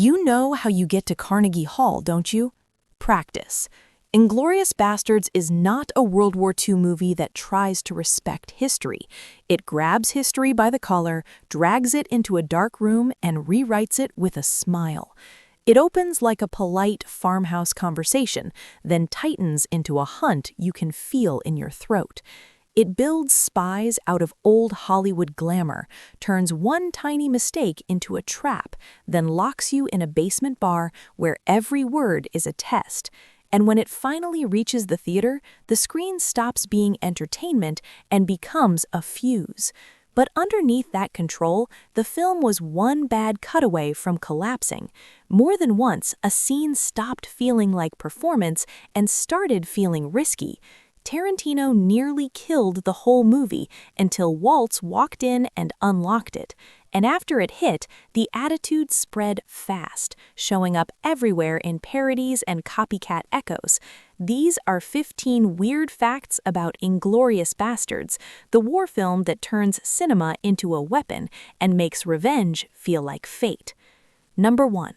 You know how you get to Carnegie Hall, don't you? Practice. Inglourious Basterds is not a World War II movie that tries to respect history. It grabs history by the collar, drags it into a dark room, and rewrites it with a smile. It opens like a polite farmhouse conversation, then tightens into a hunt you can feel in your throat. It builds spies out of old Hollywood glamour, turns one tiny mistake into a trap, then locks you in a basement bar where every word is a test. And when it finally reaches the theater, the screen stops being entertainment and becomes a fuse. But underneath that control, the film was one bad cutaway from collapsing. More than once, a scene stopped feeling like performance and started feeling risky. Tarantino nearly killed the whole movie until Waltz walked in and unlocked it. And after it hit, the attitude spread fast, showing up everywhere in parodies and copycat echoes. These are 15 weird facts about Inglourious Basterds, the war film that turns cinema into a weapon and makes revenge feel like fate. Number 1.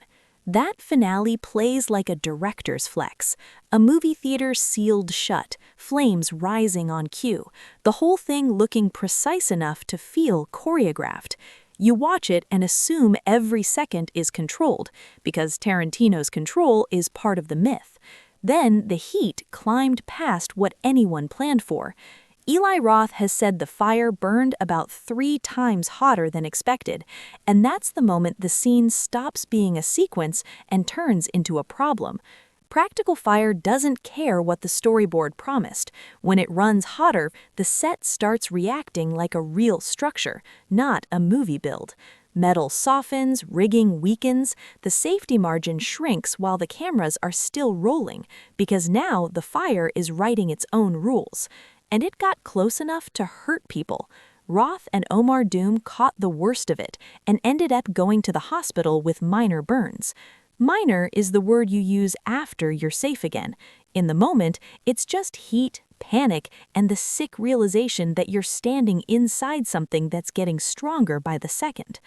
That finale plays like a director's flex. A movie theater sealed shut, flames rising on cue, the whole thing looking precise enough to feel choreographed. You watch it and assume every second is controlled, because Tarantino's control is part of the myth. Then the heat climbed past what anyone planned for. Eli Roth has said the fire burned about 3 times hotter than expected, and that's the moment the scene stops being a sequence and turns into a problem. Practical fire doesn't care what the storyboard promised. When it runs hotter, the set starts reacting like a real structure, not a movie build. Metal softens, rigging weakens, the safety margin shrinks while the cameras are still rolling, because now the fire is writing its own rules. And it got close enough to hurt people. Roth and Omar Doom caught the worst of it and ended up going to the hospital with minor burns. Minor is the word you use after you're safe again. In the moment, it's just heat, panic, and the sick realization that you're standing inside something that's getting stronger by the second.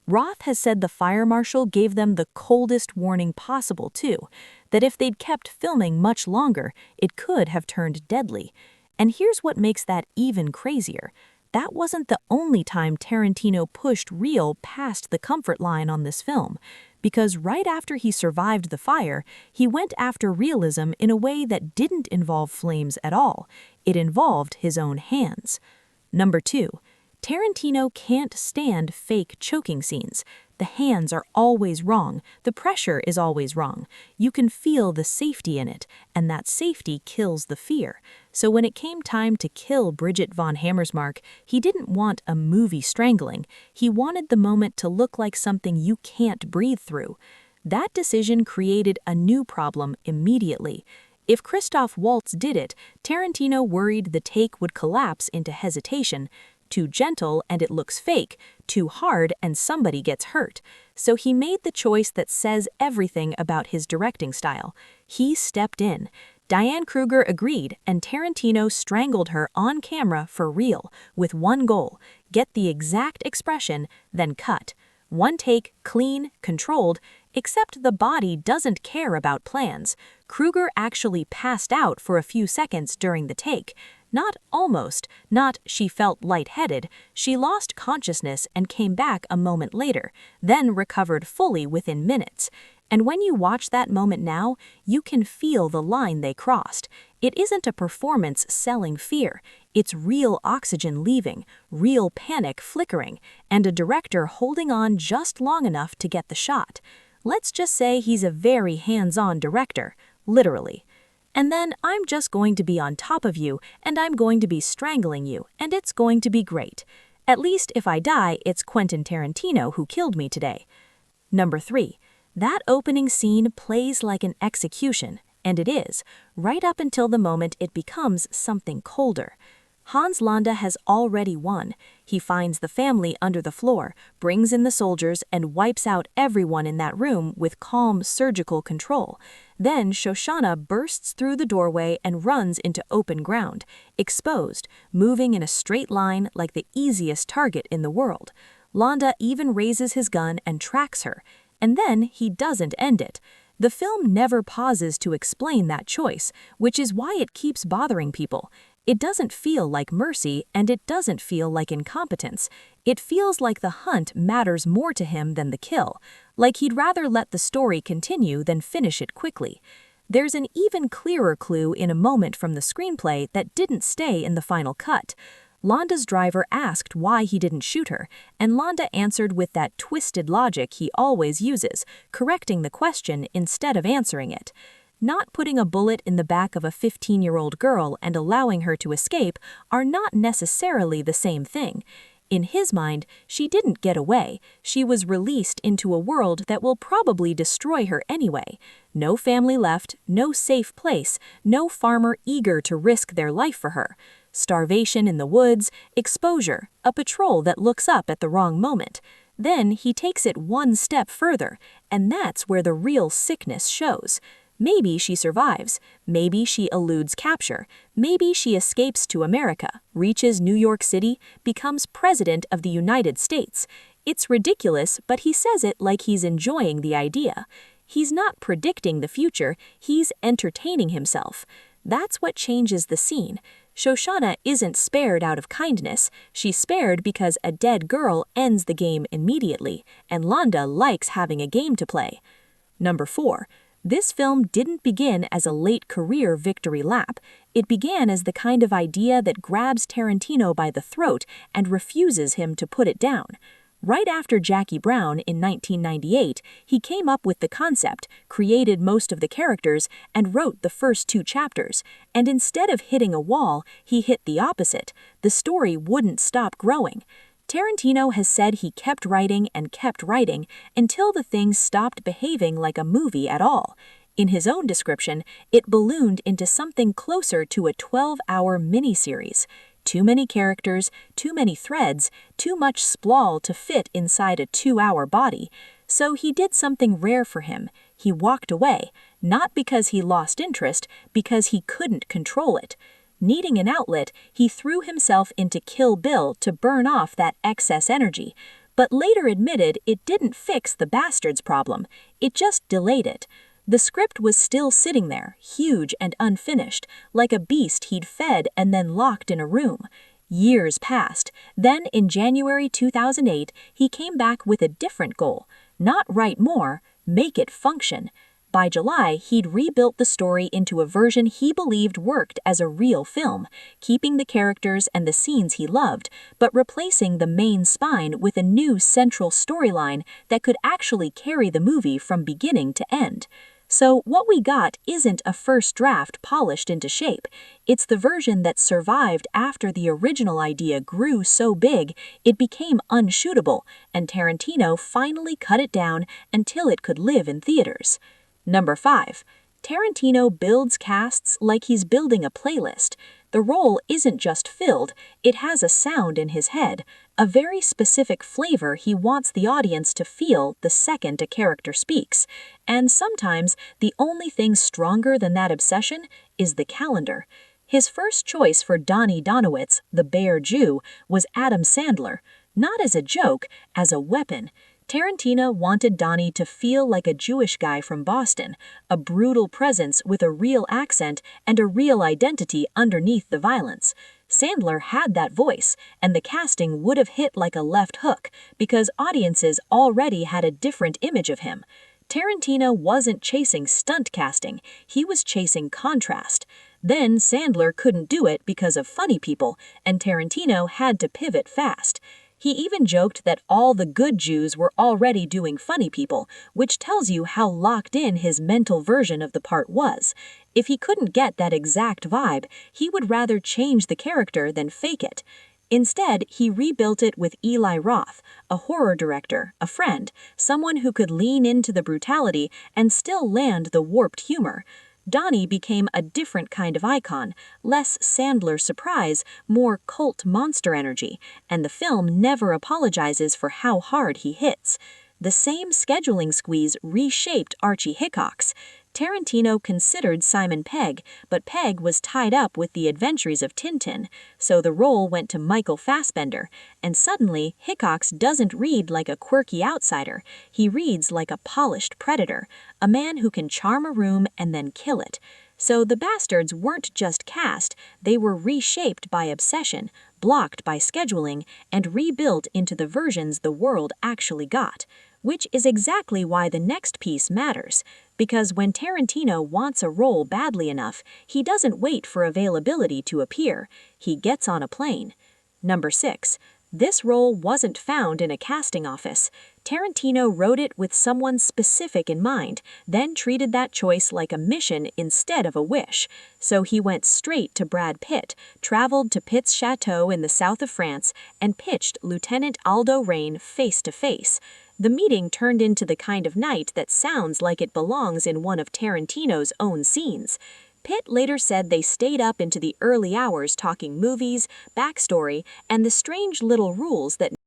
Roth has said the fire marshal gave them the coldest warning possible, too, that if they'd kept filming much longer, it could have turned deadly. And here's what makes that even crazier. That wasn't the only time Tarantino pushed real past the comfort line on this film, because right after he survived the fire, he went after realism in a way that didn't involve flames at all. It involved his own hands. Number 2. Tarantino can't stand fake choking scenes. The hands are always wrong, the pressure is always wrong. You can feel the safety in it, and that safety kills the fear. So when it came time to kill Bridget von Hammersmark, he didn't want a movie strangling. He wanted the moment to look like something you can't breathe through. That decision created a new problem immediately. If Christoph Waltz did it, Tarantino worried the take would collapse into hesitation. Too gentle and it looks fake, too hard and somebody gets hurt. So he made the choice that says everything about his directing style. He stepped in. Diane Kruger agreed, and Tarantino strangled her on camera for real, with one goal: get the exact expression, then cut. One take, clean, controlled, except the body doesn't care about plans. Kruger actually passed out for a few seconds during the take. Not almost, not she felt lightheaded. She lost consciousness and came back a moment later, then recovered fully within minutes. And when you watch that moment now, you can feel the line they crossed. It isn't a performance selling fear. It's real oxygen leaving, real panic flickering, and a director holding on just long enough to get the shot. Let's just say he's a very hands-on director, literally. And then I'm just going to be on top of you, and I'm going to be strangling you, and it's going to be great. At least if I die, it's Quentin Tarantino who killed me today. Number 3. That opening scene plays like an execution, and it is, right up until the moment it becomes something colder. Hans Landa has already won. He finds the family under the floor, brings in the soldiers, and wipes out everyone in that room with calm surgical control. Then Shoshana bursts through the doorway and runs into open ground, exposed, moving in a straight line like the easiest target in the world. Landa even raises his gun and tracks her. and then he doesn't end it. The film never pauses to explain that choice, which is why it keeps bothering people. It doesn't feel like mercy, and it doesn't feel like incompetence. It feels like the hunt matters more to him than the kill, like he'd rather let the story continue than finish it quickly. There's an even clearer clue in a moment from the screenplay that didn't stay in the final cut. Landa's driver asked why he didn't shoot her, and Landa answered with that twisted logic he always uses, correcting the question instead of answering it. Not putting a bullet in the back of a 15-year-old girl and allowing her to escape are not necessarily the same thing. In his mind, she didn't get away. She was released into a world that will probably destroy her anyway. No family left, no safe place, no farmer eager to risk their life for her. Starvation in the woods, exposure, a patrol that looks up at the wrong moment. Then he takes it one step further, and that's where the real sickness shows. Maybe she survives, maybe she eludes capture, maybe she escapes to America, reaches New York City, becomes president of the United States. It's ridiculous, but he says it like he's enjoying the idea. He's not predicting the future, he's entertaining himself. That's what changes the scene. Shoshana isn't spared out of kindness, she's spared because a dead girl ends the game immediately, and Landa likes having a game to play. Number 4. This film didn't begin as a late career victory lap. It began as the kind of idea that grabs Tarantino by the throat and refuses him to put it down. Right after Jackie Brown in 1998, he came up with the concept, created most of the characters, and wrote the first 2 chapters. And instead of hitting a wall, he hit the opposite. The story wouldn't stop growing. Tarantino has said he kept writing until the thing stopped behaving like a movie at all. In his own description, it ballooned into something closer to a 12-hour miniseries. Too many characters, too many threads, too much splawl to fit inside a 2-hour body. So he did something rare for him. He walked away, not because he lost interest, because he couldn't control it. Needing an outlet, he threw himself into Kill Bill to burn off that excess energy, but later admitted it didn't fix the Bastards problem, it just delayed it. The script was still sitting there, huge and unfinished, like a beast he'd fed and then locked in a room. Years passed. Then, in January 2008, he came back with a different goal. Not write more, make it function. By July, he'd rebuilt the story into a version he believed worked as a real film, keeping the characters and the scenes he loved, but replacing the main spine with a new central storyline that could actually carry the movie from beginning to end. So what we got isn't a first draft polished into shape. It's the version that survived after the original idea grew so big it became unshootable, and Tarantino finally cut it down until it could live in theaters. Number 5. Tarantino builds casts like he's building a playlist. The role isn't just filled, it has a sound in his head, a very specific flavor he wants the audience to feel the second a character speaks. And sometimes the only thing stronger than that obsession is the calendar. His first choice for Donnie Donowitz, the Bear Jew, was Adam Sandler, not as a joke, as a weapon. Tarantino wanted Donnie to feel like a Jewish guy from Boston, a brutal presence with a real accent and a real identity underneath the violence. Sandler had that voice, and the casting would have hit like a left hook, because audiences already had a different image of him. Tarantino wasn't chasing stunt casting, he was chasing contrast. Then Sandler couldn't do it because of funny people, and Tarantino had to pivot fast. He even joked that all the good Jews were already doing funny people, which tells you how locked in his mental version of the part was. If he couldn't get that exact vibe, he would rather change the character than fake it. Instead, he rebuilt it with Eli Roth, a horror director, a friend, someone who could lean into the brutality and still land the warped humor. Donnie became a different kind of icon, less Sandler surprise, more cult monster energy, and the film never apologizes for how hard he hits. The same scheduling squeeze reshaped Archie Hickox. Tarantino considered Simon Pegg, but Pegg was tied up with the adventures of Tintin, so the role went to Michael Fassbender, and suddenly Hickox doesn't read like a quirky outsider, he reads like a polished predator, a man who can charm a room and then kill it. So the Bastards weren't just cast, they were reshaped by obsession, blocked by scheduling, and rebuilt into the versions the world actually got. Which is exactly why the next piece matters, because when Tarantino wants a role badly enough, he doesn't wait for availability to appear, he gets on a plane. Number 6. This role wasn't found in a casting office. Tarantino wrote it with someone specific in mind, then treated that choice like a mission instead of a wish. So he went straight to Brad Pitt, traveled to Pitt's chateau in the south of France, and pitched Lieutenant Aldo Raine face to face. The meeting turned into the kind of night that sounds like it belongs in one of Tarantino's own scenes. Pitt later said they stayed up into the early hours talking movies, backstory, and the strange little rules that